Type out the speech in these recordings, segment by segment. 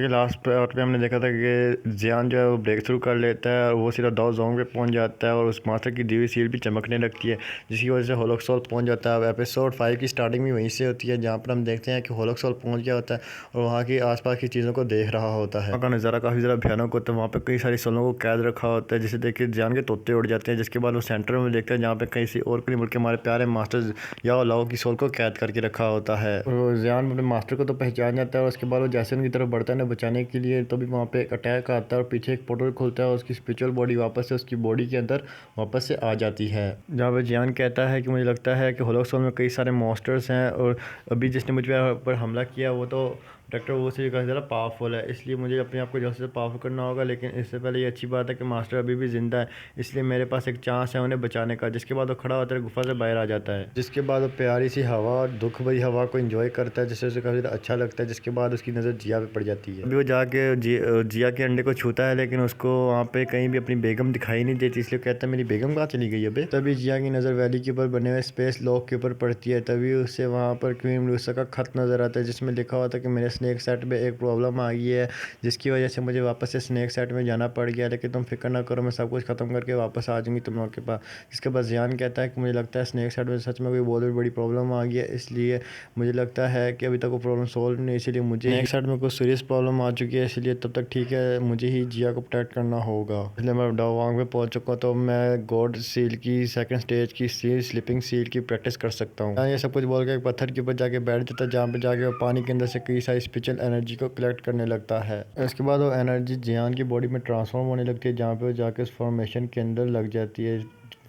Last part पे हमने देखा था कि जियान जो है वो ब्रेक थ्रू कर लेता है और वो सीधा दाओ जोंग पे पहुंच जाता है और उस मास्टर की दी हुई सील भी चमकने लगती है, जिसकी वजह से होलोक सोल पहुंच जाता है। अब एपिसोड 5 की स्टार्टिंग भी वहीं से होती है, जहाँ पर हम देखते हैं कि होलोक सोल पहुंच गया होता है और वहाँ की आसपास की चीज़ों को देख रहा होता है। वहाँ का नज़ारा काफ़ी ज़्यादा भयानक होता है। वहाँ पर कई सारी सोलों को कैद रखा होता है, जिसे देख के जियान के तोते उड़ जाते हैं। जिसके बाद वो सेंटर में देखते हैं जहाँ पे कहीं से और कई मुल्क के हमारे प्यारे मास्टर याओ लाओ की सोल को कैद करके रखा होता है। और जियान अपने मास्टर को तो पहचान जाता है और उसके बाद वो जैसे उनकी तरफ बढ़ता है ना बचाने के लिए, तो भी वहाँ पे एक अटैक आता है और पीछे एक पोर्टल खुलता है और उसकी स्पिरिचुअल बॉडी वापस से उसकी बॉडी के अंदर वापस से आ जाती है। जहाँ पे जियान कहता है कि मुझे लगता है कि होलोक सोल में कई सारे मॉन्स्टर्स हैं और अभी जिसने मुझ पर हमला किया वो तो डॉक्टर वो से काफ़ी ज़्यादा पावरफुल है, इसलिए मुझे अपने आप को जल्द से पावरफुल करना होगा। लेकिन इससे पहले ये अच्छी बात है कि मास्टर अभी भी ज़िंदा है, इसलिए मेरे पास एक चांस है उन्हें बचाने का। जिसके बाद वो खड़ा होता है, गुफा से बाहर आ जाता है। जिसके बाद वो प्यारी सी हवा और दुख भरी हवा को एंजॉय करता है, जिससे उसे काफ़ी ज़्यादा अच्छा लगता है। जिसके बाद उसकी नज़र जिया पे पड़ जाती है। अभी वो जाके जिया के अंडे को छूता है, लेकिन उसको वहाँ पे कहीं भी अपनी बेगम दिखाई नहीं देती, इसलिए कहता है मेरी बेगम कहाँ चली गई अबे। तभी जिया की नज़र वैली के ऊपर बने हुए स्पेस लॉक के ऊपर पड़ती है। तभी उसे वहाँ पर क्वीन मेडुसा का खत नज़र आता है, जिसमें लिखा हुआ था कि मेरे स्नेक सेट में एक प्रॉब्लम आ गई है, जिसकी वजह से मुझे वापस से स्नेक सेट में जाना पड़ गया। लेकिन तुम फिक्र ना करो, मैं सब कुछ ख़त्म करके वापस आ जाऊंगी तुम लोगों के पास। इसके बाद जियान कहता है कि मुझे लगता है स्नेक सेट में सच में कोई बहुत बड़ी प्रॉब्लम आ गई है, इसलिए मुझे लगता है कि अभी तक वो प्रॉब्लम सॉल्व नहीं, इसीलिए मुझे स्नेक सेट में कुछ सीरियस प्रॉब्लम आ चुकी है, इसलिए तब तक ठीक है मुझे ही जिया को प्रोटेक्ट करना होगा। इसलिए मैं डावांग में पहुंच चुका हूँ, तो मैं गॉड सील की सेकंड स्टेज की स्लीपिंग सील की प्रैक्टिस कर सकता हूँ। ये सब कुछ बोल के एक पत्थर के ऊपर जाके बैठ जाता है, जहाँ पे जाके वो पानी के अंदर से कई सारी स्पिरिचुअल एनर्जी को कलेक्ट करने लगता है। इसके बाद वो एनर्जी जियान की बॉडी में ट्रांसफॉर्म होने लगती है, जहाँ पे वो जाके उस फॉर्मेशन के अंदर लग जाती है,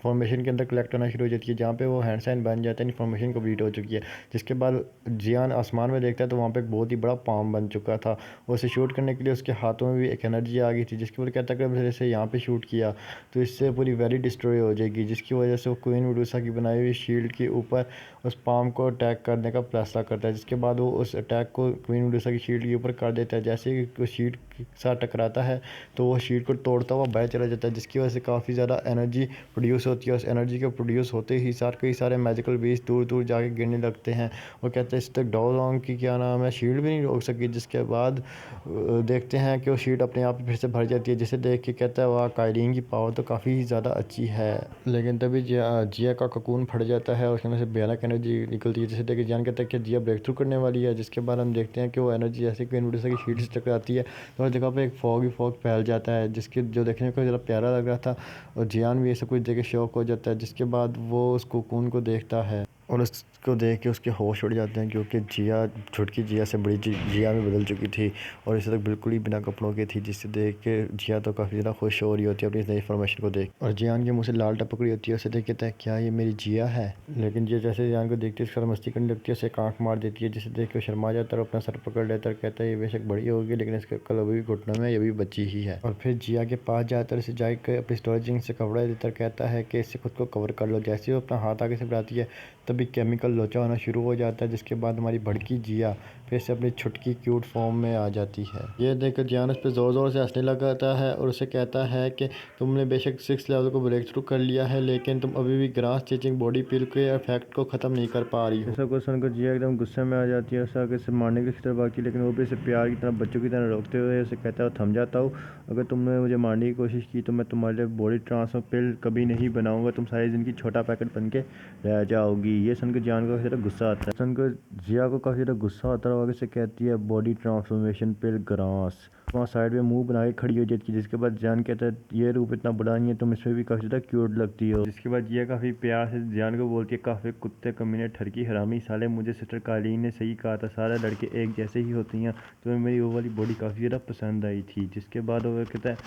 फॉर्मेशन के अंदर कलेक्ट होना शुरू हो जाती है, जहाँ पे वो हैंड साइन बन जाता है। इन्फॉर्मेशन कंप्लीट हो चुकी है। जिसके बाद जियान आसमान में देखता है तो वहाँ पे एक बहुत ही बड़ा पाम बन चुका था। उसे शूट करने के लिए उसके हाथों में भी एक एनर्जी आ गई थी, जिसकी वजह कहता है कि मैंने इसे यहाँ पे शूट किया तो इससे पूरी वैली डिस्ट्रॉय हो जाएगी। जिसकी वजह से वो क्वीन मेडुसा की बनाई हुई शील्ड के ऊपर उस पाम को अटैक करने का फैसला करता है। जिसके बाद वो उस अटैक को क्वीन मेडुसा की शील्ड के ऊपर कर देता है। जैसे ही वो शील्ड के साथ टकराता है तो वो शील्ड को तोड़ता हुआ बाहर चला जाता है, जिसकी वजह से काफ़ी ज़्यादा एनर्जी प्रोड्यूस होती है। उस एनर्जी के प्रोड्यूस होते ही साथ कई सारे मैजिकल बीज दूर दूर जाके गिरने लगते हैं और कहते हैं इस तक डाओलोंग की क्या नाम है शील्ड भी नहीं रोक सकी। जिसके बाद देखते हैं कि वो शील्ड अपने आप फिर से भर जाती है, जिसे देख के कहता है वाह काइलिन की पावर तो काफ़ी ज़्यादा अच्छी है। लेकिन तभी जिया का ककून फट जाता है और उसके अंदर से भयानक एनर्जी निकलती है, जिसे देख के जियान कहता है कि जिया ब्रेक थ्रू करने वाली है। जिसके बाद हम देखते हैं कि वो एनर्जी जैसे क्वीन मेडुसा की शील्ड से टकराती है तो हर जगह पे एक फॉग ही फॉग फैल जाता है, जिसके जो देखने को ज़रा प्यारा लग रहा था। और जियान भी ये सब कुछ देख के शौक हो जाता है। जिसके बाद वो उस कोकून को देखता है और उसको देख के उसके होश उड़ जाते हैं, क्योंकि जिया छुटकी जिया से बड़ी जिया में बदल चुकी थी और इसे तक बिल्कुल ही बिना कपड़ों की थी। जिससे देख के जिया तो काफ़ी ज़्यादा खुश हो रही होती है अपनी इस नई इन्फॉर्मेशन को देख। और जियान के मुँह से लाल टपक रही होती है, उसे देख कहता है क्या ये मेरी जिया है। लेकिन जिया जैसे जियान को देखती है उसके साथ मस्ती करने लगती है, उसे आँख मार देती है, जिसे देख के शर्मा जाता है और अपना सर पकड़ लेता है। कहता है ये बेशक बड़ी होगी लेकिन इसके कल अभी भी घुटनों में ये भी बच्ची ही है। और फिर जिया के पास जाकर इसे जाकर अपनी स्टोरेजिंग से कपड़ा देता कहता है कि इससे खुद को कवर कर लो। जैसे ही वो अपना हाथ आगे से बढ़ाती है तभी केमिकल लोचा होना शुरू हो जाता है, जिसके बाद हमारी भड़की जिया फिर से अपनी छुटकी क्यूट फॉर्म में आ जाती है। ये देखकर जियान उस पर ज़ोर ज़ोर से हंसने लगाता है और उसे कहता है कि तुमने बेशक 6 लेवल को ब्रेक थ्रू कर लिया है, लेकिन तुम अभी भी ग्रास चेंजिंग बॉडी पिल के इफेक्ट को ख़त्म नहीं कर पा रही हो। ऐसा कुछ सुनकर जिया एकदम गुस्से में आ जाती है, उसे आगे से मारने की तरफ बाकी, लेकिन वो भी इसे प्यार की तरह बच्चों की तरह रोकते हुए उसे कहता है थम जाता हूँ, अगर तुमने मुझे मारने की कोशिश की तो मैं तुम्हारे लिए बॉडी ट्रांसफर पिल कभी नहीं बनाऊंगा, तुम सारी ज़िंदगी छोटा पैकेट बन के रह जाओगी। ये सुनकर जियान को काफ़ी ज़्यादा गुस्सा आता है। सुनकर जिया को काफ़ी ज़्यादा गुस्सा आता है और आगे से कहती है बॉडी ट्रांसफॉर्मेशन पिल ग्रास। वहाँ साइड में मुंह बना के खड़ी हो जाती है। जिसके बाद जियान कहता है ये रूप इतना बड़ा नहीं है, तुम इसमें भी काफ़ी ज़्यादा क्यूट लगती हो। जिसके बाद जिया काफ़ी प्यार से जियान को बोलती है काफ़ी कुत्ते कमीने ठरकी हरामी साले, मुझे सिस्टर कालीन ने सही कहा था सारे लड़के एक जैसे ही होती हैं, तुम्हें मेरी वो वाली बॉडी काफ़ी ज़्यादा पसंद आई थी। जिसके बाद वो कहता है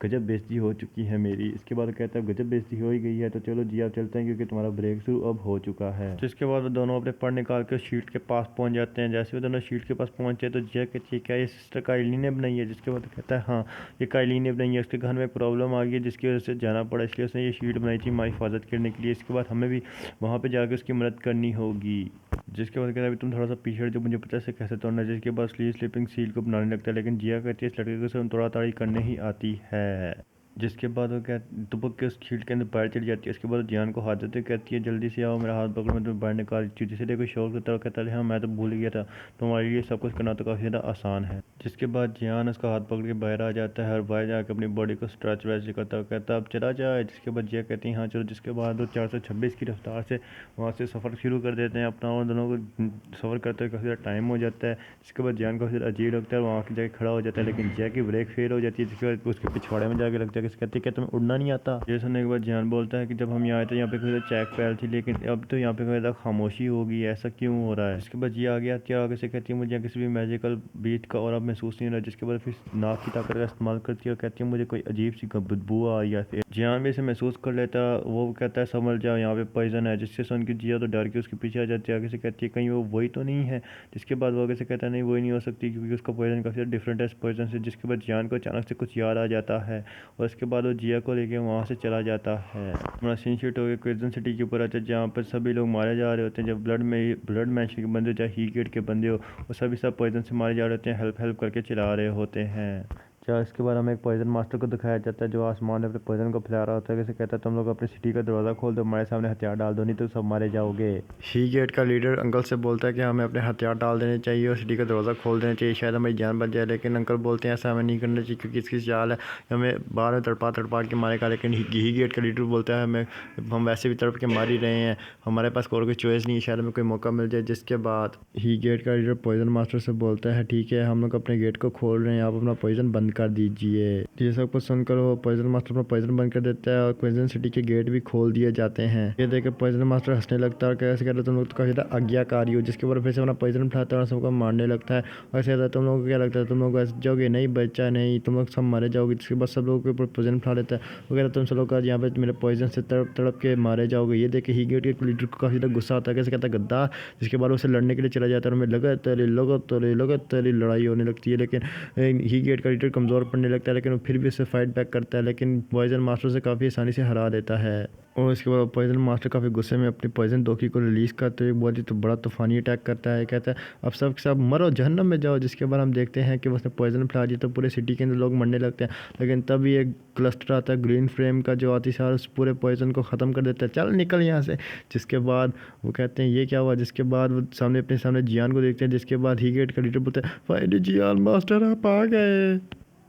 गजब बेइज्जती हो चुकी है मेरी। इसके बाद कहता है गजब बेइज्जती हो ही गई है तो चलो जिया चलते हैं क्योंकि तुम्हारा ब्रेक थ्रू अब हो चुका है। जिसके बाद वो दोनों अपने पर निकाल कर शीट के पास पहुंच जाते हैं। जैसे वो दोनों शीट के पास पहुंचे तो जिया कहती है क्या ये सिस्टर काइलिन ने बनाई है। जिसके बाद कहता है हाँ ये काइलिन ने बनाई है, उसके घर में एक प्रॉब्लम आ गई है जिसकी वजह से जाना पड़ा, इसलिए उसने ये शीट बनाई थी हमारी हिफाजत करने के लिए। इसके बाद हमें भी वहाँ पर जाकर उसकी मदद करनी होगी। जिसके बाद कहता है अभी तुम थोड़ा सा पीछे जो मुझे पता है कैसे तोड़ना है। जिसके बाद स्लीपिंग सील को बनाने लगता है, लेकिन जिया कहती है इस लड़के को सिर्फ तोड़ा ताड़ी करने ही आती है। जिसके बाद वो क्या दुबक के उस शील्ड के अंदर बाहर चली जाती है। उसके बाद जियान को हाथ देते कहती है जल्दी से आओ, मेरा हाथ पकड़ो, मैं तुम्हें बाहर निकाल देती हूँ। जिसे देखो शौक होता है, कहता है हाँ मैं तो भूल गया था, तुम्हारे लिए सब कुछ करना तो काफ़ी ज़्यादा आसान है। जिसके बाद जियान उसका हाथ पकड़ के बाहर आ जाता है और बाहर जाकर अपनी बॉडी को स्ट्रेच वैच करता है, कहता है अब चला जाए। जिसके बाद जिया कहती है हाँ चलो। जिसके बाद वो 426 की रफ्तार से वहाँ से सफ़र शुरू कर देते हैं अपना, और दोनों को सफ़र करते हुए काफ़ी ज़्यादा टाइम हो जाता है। जिसके बाद जियान को काफ़ी अजीब लगता है, वहाँ के जाके खड़ा हो जाता है, लेकिन जिया की ब्रेक फेल हो जाती है। जिसके बाद उसके पिछवाड़े में जाके लगता है, कहती है कि तुम्हें उड़ना नहीं आता। ये सुनने के बाद जियान बोलता है कि जब हम यहाँ आए थे यहाँ पे कोई चेक पैल थी, लेकिन अब तो यहाँ पे कोई खामोशी होगी, ऐसा क्यों हो रहा है। इसके बाद जिया आगे आती है, आगे से कहती है मुझे यहाँ किसी भी मैजिकल बीट का और अब महसूस नहीं हो रहा। जिसके बाद फिर नाक की ताकत का इस्तेमाल करती है और कहती है मुझे कोई अजीब सी बदबू आ रही है। फिर जियान भी इसे महसूस कर लेता है, वो कहता है समझ जाओ यहाँ पे पॉइजन है। जिससे सुन के जिया तो डर के उसके पीछे आ जाती है, आगे से कहती है कहीं वो वही तो नहीं है। जिसके बाद वो आगे से कहता है नहीं वही नहीं हो सकती, क्योंकि उसका पॉइजन काफ़ी डिफरेंट है इस पॉइजन से। जिसके बाद जियान को अचानक से कुछ याद आ जाता है और उसके बाद वो जिया को लेके वहाँ से चला जाता है। हमारा सीन शूट हो गया क्विजन सिटी के ऊपर आता है, जहाँ पर सभी लोग मारे जा रहे होते हैं। जब ब्लड मैच के बंदे चाहे ही गेट के बंदे हो, वो सभी सब पॉइजन से मारे जा रहे होते हैं, हेल्प करके चला रहे होते हैं। क्या इसके बाद हमें एक पॉइजन मास्टर को दिखाया जाता है जो आसमान में अपने पॉइजन को फैला रहा होता है। जैसे कहता है तुम लोग अपनी सिटी का दरवाज़ा खोल दो, हमारे सामने हथियार डाल दो, नहीं तो सब मारे जाओगे। ही गेट का लीडर अंकल से बोलता है कि हमें अपने हथियार डाल देने चाहिए और सिटी का दरवाज़ा खोल देना चाहिए, शायद हमारी जान बच जाए। लेकिन अंकल बोलते हैं ऐसा हमें नहीं करना चाहिए, क्योंकि इसकी चाल है हमें बाहर में तड़पा के मारेगा। लेकिन ही गेट का लीडर बोलता है हम वैसे भी तड़प के मार ही रहे हैं, हमारे पास और कोई चॉइस नहीं है, शायद हमें कोई मौका मिल जाए। जिसके बाद ही गेट का लीडर पॉइजन मास्टर से बोलता है ठीक है हम लोग अपने गेट को खोल रहे हैं, आप अपना पॉइजन बंद कर दीजिए। ये सब कुछ सुनकर वो पॉइजन मास्टर अपना पॉइजन बंद कर देता है और क्विजन सिटी के गेट भी खोल दिए जाते हैं। ये देखकर पॉइजन मास्टर हंसने लगता है और कैसे कहता है तुम लोग तो काफी ज्यादा आज्ञाकारी हो। जिसके बाद फिर से अपना पॉइजन फैलाता है और सबको मारने लगता है और ऐसे तुम लोगों को क्या लगता है तुम लोग बच जाओगे, नहीं बच्चा नहीं, तुम लोग सब मारे जाओगे। जिसके बाद सब लोगों के ऊपर पॉइजन फैला देता है, वो कहता है तुम सब लोग यहाँ पे मेरे पॉइजन से तड़प के मारे जाओगे। ये देख के ही गेट के लीडर को काफी ज्यादा गुस्सा आता है, कैसे कहता है गद्दार। जिसके बाद उसे लड़ने के लिए चला जाता है और हमें लगातार लड़ाई होने लगती है। लेकिन ही गेट का लीडर कमज़ोर पड़ने लगता है, लेकिन वो फिर भी उसे फाइट बैक करता है, लेकिन पॉइजन मास्टर से काफ़ी आसानी से हरा देता है। और इसके बाद पॉइजन मास्टर काफ़ी गुस्से में अपनी पॉइजन दोखी को रिलीज़ करते हुए बहुत ही तो बड़ा तूफानी अटैक करता है। कहता है अब सब मरो, जहन्नम में जाओ। जिसके बाद हम देखते हैं कि उसने पॉइजन फैला दिया तो पूरे सिटी के अंदर लोग मरने लगते हैं। लेकिन तभी एक क्लस्टर आता है ग्रीन फ्लेम का, जो आती सार उस पूरे पॉइजन को ख़त्म कर देता है, चल निकल यहाँ से। जिसके बाद वो कहते हैं ये क्या हुआ। जिसके बाद वो अपने सामने जियान को देखते हैं। जिसके बाद ही गेट का लीडर बोलते हैं फाइनली जियान मास्टर आप आ गए।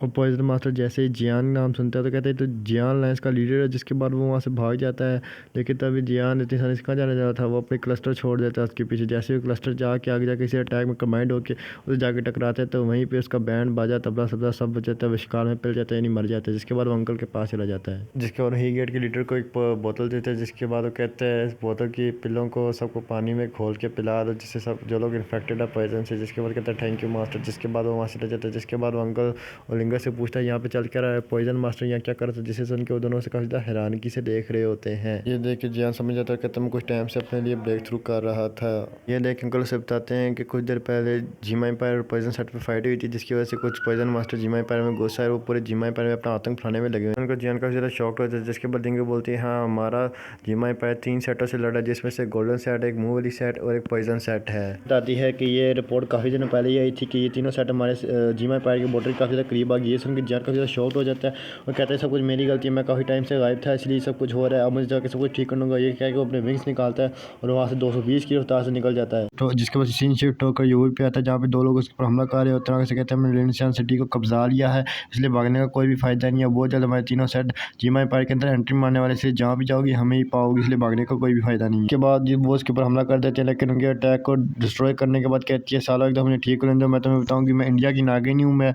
और पॉइजन मास्टर जैसे ही जियान नाम सुनता है तो कहते हैं तो जियान लाइंस का लीडर है। जिसके बाद वो वहाँ से भाग जाता है, लेकिन तभी जियान इतनी सारी कहाँ जाने जा रहा था, वो अपने क्लस्टर छोड़ देता है उसके पीछे। जैसे ही क्लस्टर जाके आगे जाके किसी अटैक में कमांड होकर उसे जाके टकराते हैं तो वहीं पे उसका बैंड बाजा तबला सबला सब बच जाता है, विश्वकाल में पिल जाता है, यानी मर जाता है। जिसके बाद वो अंकल के पास चला जाता है। जिसके बाद ही गेट के लीडर को एक बोतल देते हैं। जिसके बाद वो कहते हैं इस बोतल की पिल्लों को सबको पानी में घोल के पिला दो, जिससे सब जो लोग इन्फेक्टेड है पॉइजन से। जिसके बाद कहता है थैंक यू मास्टर। जिसके बाद वो वहाँ से चला जाता है। जिसके बाद वो अंकल ओलिंगा से पूछता है यहाँ चल कर रहा है पॉइजन मास्टर यहाँ क्या कर रहा था, जिसे सुन के वो दोनों से काफी ज्यादा हैरानगी से देख रहे होते हैं। ये देख के जियान समझ जाता है कि तुम कुछ टाइम से अपने लिए ब्रेक थ्रू कर रहा था। ये देख अंकल से बताते हैं कि कुछ देर पहले जीमा एम्पायर और पॉइजन सेट पे फाइट हुई थी, जिसकी वजह से कुछ पॉइजन मास्टर जीमा एम्पायर में घुस आए, वो पूरे जीमा एम्पायर में अपना आतंक फैलाने में लगे हुए। उनको जियान काफी ज्यादा शॉक होता है। जिसके बाद डिंगो बोलती है हाँ हमारा जीमा एम्पायर 3 सेटों से लड़ा, जिसमें से गोल्डन सेट, एक मुंह वाली सेट और एक पॉइजन सेट है। बताती है कि ये रिपोर्ट काफी दिनों पहले ही आई थी कि ये तीनों सेट हमारे जीमा एम्पायर की बॉर्डर काफी ज्यादा करीब आ गई है। सुन के जियान काफी ज्यादा शॉक हो जाता है और कहता है सब कुछ मेरी गलती है, मैं काफ़ी टाइम से गायब था इसलिए सब कुछ हो रहा है, अब मुझे जाकर सब कुछ ठीक करना। ये क्या कि वो अपने विंग्स निकालता है और वहाँ से 220 की रफ्तार से निकल जाता है। तो जिसके बाद सीन शिफ्ट होकर यूवी पे आता है, जहाँ पे 2 लोग उसके ऊपर हमला कर रहे होते हैं। कहते हैं हमने लिनशियान सिटी को कब्जा लिया है, इसलिए भागने का कोई भी फायदा नहीं है। बहुत जल्द हमारे तीनों सेट जीमा एम्पायर के अंदर एंट्री मारने वाले से, जहाँ भी जाओगी हमें ही पाओगी, इसलिए भागने का कोई भी फायदा नहीं है। उसके बाद वो उसके ऊपर हमला कर देते हैं, लेकिन उनके अटैक को डिस्ट्रॉय करने के बाद कहती है सालों एकदम मुझे ठीक होने दो, मैं तुम्हें बताऊँगी मैं इंडिया की नागिन हूँ, मैं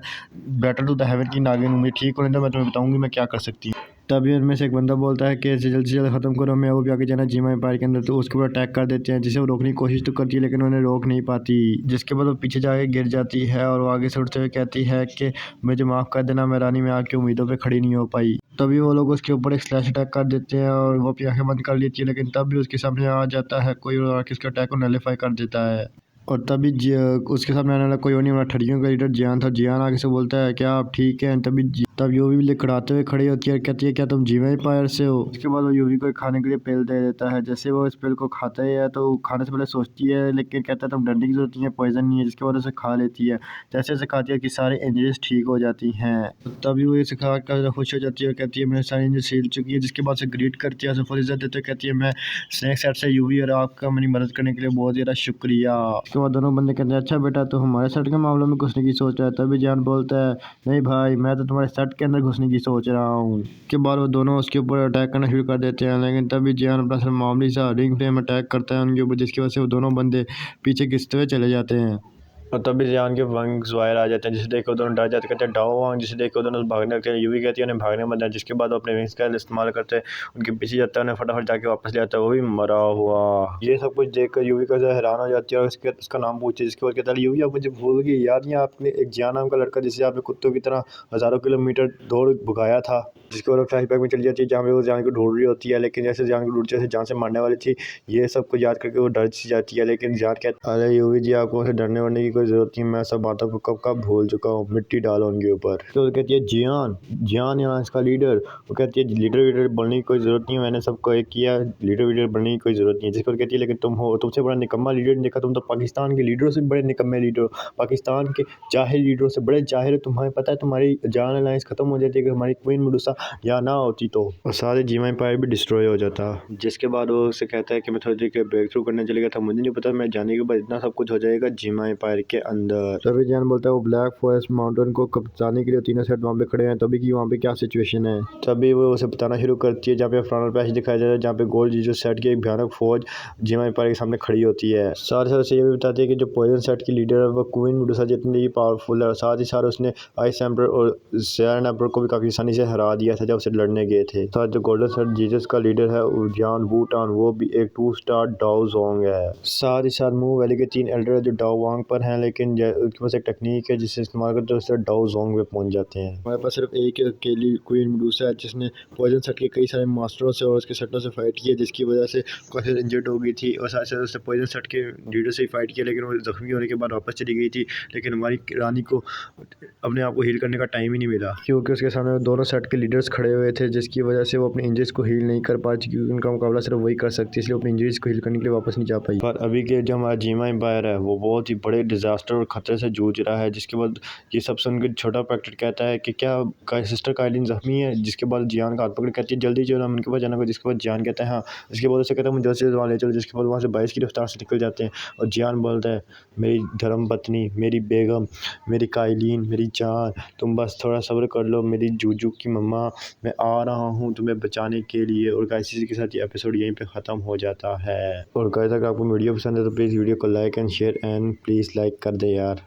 बेटर टू द हेवन की नागिन हूँ, मुझे ठीक होने दो, मैं तुम्हें बताऊँगी मैं क्या कर सकती हूँ। तभी उनमें से एक बंदा बोलता है कि इसे जल्द से जल्द ख़त्म करो, हमें वो भी आगे जाना जीमा एम्पायर के अंदर। तो उसके ऊपर अटैक कर देते हैं, जिसे वो रोकने की कोशिश तो करती है लेकिन उन्हें रोक नहीं पाती। जिसके बाद वो पीछे जाके गिर जाती है और वो आगे से उठते हुए कहती है कि मुझे माफ़ कर देना, मैं रानी में आके उम्मीदों पर खड़ी नहीं हो पाई। तभी वो लोग उसके ऊपर एक स्लैश अटैक कर देते हैं और वो अपनी आँखें बंद कर लेती है, लेकिन तब भी उसके सामने आ जाता है कोई और आके उसके अटैक को नलीफाई कर देता है। और तभी उसके सामने आने वाला कोई और नहीं, हमारा ठड़ियों का लीडर जियान था। जियान आगे से बोलता है क्या आप ठीक हैं। तभी तब यूवी भी लड़खड़ाते हुए खड़ी होती है और कहती है क्या तुम जीवा एम्पायर से हो। उसके बाद वो यूवी को खाने के लिए पिल दे देता है। जैसे वो इस पिल को खाता है तो खाने से पहले सोचती है लेकिन कहता है तुम डरने की जरूरत नहीं है, पॉइजन नहीं है, जिसके बाद उसे खा लेती है। जैसे जैसे खाती है कि सारी इंजरीज ठीक हो जाती हैं। तभी वो इसे खा कर खुश हो जाती है और कहती है मेरे सारी इंजरी सील चुकी है। जिसके बाद से ग्रीट करती है, उसे फुल इज्जत देते हुए कहती है मैं स्नैक सेट से यूवी और आपका मेरी मदद करने के लिए बहुत ज़्यादा शुक्रिया। उसके बाद दोनों बंदे कहते हैं अच्छा बेटा तो हमारे सेट के मामलों में घुसने की सोच रहा है। तभी जान बोलता है नहीं भाई मैं तो तुम्हारे सेट के अंदर घुसने की सोच रहा हूँ। के बाद वो दोनों उसके ऊपर अटैक करना शुरू कर देते हैं, लेकिन तभी जियान अपना सिर्फ मामूली सा रिंग फ्लेम अटैक करता है उनके ऊपर, जिसकी वजह से वो दोनों बंदे पीछे घिसते हुए चले जाते हैं। और तभी जियान के वंग्स वायर आ जाते हैं, जिसे देख कर दोनों डर जाते कहते हैं डाओ वांग, जिसे देख कर दोनों भागने लगते हैं। यूवी कहती है उन्हें भागने मत देना, जिसके बाद वो अपने विंग्स का इस्तेमाल करते हैं, उनके पीछे जाता है, उन्हें फटाफट जाके वापस ले आता है, वो भी मरा हुआ। ये सब कुछ देख कर यूवी का हैरान हो जाती है और उसका नाम पूछती है। जिसके बाद कहता है यूवी आप मुझे भूल गई, याद नहीं आपने एक जियान नाम का लड़का जिसे आपने कुत्तों की तरह हज़ारों किलोमीटर दौड़ भगाया था। जिसके बाद फ्लैशबैक में चली जाती है जहाँ पे वो जान को ढूंढ रही होती है, लेकिन जैसे जान को ढूंढती है जैसे जान से मारने वाली थी। ये सब कुछ याद करके वो डर सी जाती है, लेकिन जान कहती है अरे यूवी जी आपको उसे डरने वरने की कोई ज़रूरत नहीं, मैं सब बातों को कब कब भूल चुका हूँ, मिट्टी डालो उनके ऊपर। तो कहती है जियान जियान यहाँ इसका लीडर। वो कहती है लीडर वीडर बनने की कोई ज़रूरत नहीं है, मैंने सबको एक किया, लीडर वीडर बनने की कोई ज़रूरत नहीं है। जिसको कहती है लेकिन तुम हो, तुमसे बड़ा निकम्मा लीडर नहीं देखा, तुम तो पाकिस्तान के लीडरों से बड़े निकम्मे लीडर हो, पाकिस्तान के जाहिल लीडरों से बड़े जाहिल हो। तुम्हें पता है तुम्हारी जान अलायंस खत्म हो जाती है, हमारी क्वीन मेडुसा यहाँ ना होती तो, और सारे जीवा एम्पायर भी डिस्ट्रॉय हो जाता। जिसके बाद वो उससे कहता है कि मैं थोड़ी देर के ब्रेक थ्रू करने चले गया था, मुझे नहीं पता मैं जाने के बाद इतना सब कुछ हो जाएगा जीवा एम्पायर के अंदर। तभी जान बोलता है वो ब्लैक फॉरेस्ट माउंटेन को कब्जाने के लिए तीनों सेट वहाँ पे खड़े हैं, तभी कि वहाँ पे क्या सिचुएशन है। तभी वो उसे बताना शुरू करती है जहाँ पे फ्रंटल पैच दिखाया जाता है, जहाँ पे गोल्ड जो सेट की एक भयानक फौज जीवा एम्पायर के सामने खड़ी होती है। साथ ही साथ ये भी बताती है कि जो पॉइजन सेट की लीडर है वो क्वीन मेडुसा जितनी पावरफुल है, साथ ही साथ उसने आइस एम्पर और ज़ेरन एम्पर को भी काफ़ी आसानी से हरा दिया था जब उसे लड़ने गए थे। साथ जो गोल्डन सेट जीसस का लीडर है उजान वूटान, वो भी एक 2 स्टार डाओ जोंग है। साथ ही साथ मूव वैली के 3 एल्डर जो डाओ वांग पर हैं, लेकिन उनके पास एक टेक्निक है जिसे इस्तेमाल करते हैं उससे डाओ जोंग पे पहुंच जाते हैं। हमारे पास सिर्फ एक अकेली क्वीन मेडुसा है जिसने पॉइजन सेट के कई सारे मास्टरों से और उसके सेटों से फाइट किया, जिसकी वजह से काफ़ी इंजर्ड हो गई थी, और साथ साथ उसने पॉइजन सेट के लीडर से ही फाइट किया, लेकिन वो जख्मी होने के बाद वापस चली गई थी। लेकिन हमारी रानी को अपने आप को हील करने का टाइम ही नहीं मिला, क्योंकि उसके सामने दोनों सेट के लीडर्स खड़े हुए थे, जिसकी वजह से वो अपनी इंजरीज को हील नहीं कर पाई, क्योंकि उनका मुकाबला सिर्फ वही कर सकती है, इसलिए अपनी इंजरीज को हील करने के लिए वापस नहीं जा पाई। पर अभी के जो हमारा जीवा एम्पायर है वो बहुत ही बड़े डिजास्टर और खतरे से जूझ रहा है। जिसके बाद ये सब सुनकर छोटा पैक्टर कहता है कि क्या सिस्टर काइलिन जख्मी है। जिसके बाद जियान का हाथ पकड़ कहती है जल्दी चलो हम उनके पास जाना होगा। जिसके बाद जियान कहता है हाँ। इसके बाद उसे कहता है मुझे जल्द से जल्द वहाँ ले चलो। जिसके बाद वहाँ से 22 की रफ्तार से निकल जाते हैं और जियान बोलता है मेरी धर्म पत्नी, मेरी बेगम, मेरी काइलिन, मेरी जान, तुम बस थोड़ा सब्र कर लो मेरी जूजू की मम्मा, मैं आ रहा हूँ तुम्हें बचाने के लिए। और गाइस इसी के साथ ये एपिसोड यहीं पे ख़त्म हो जाता है। और गाइस अगर आपको वीडियो पसंद है तो प्लीज़ वीडियो को like and share and please like कर दे यार।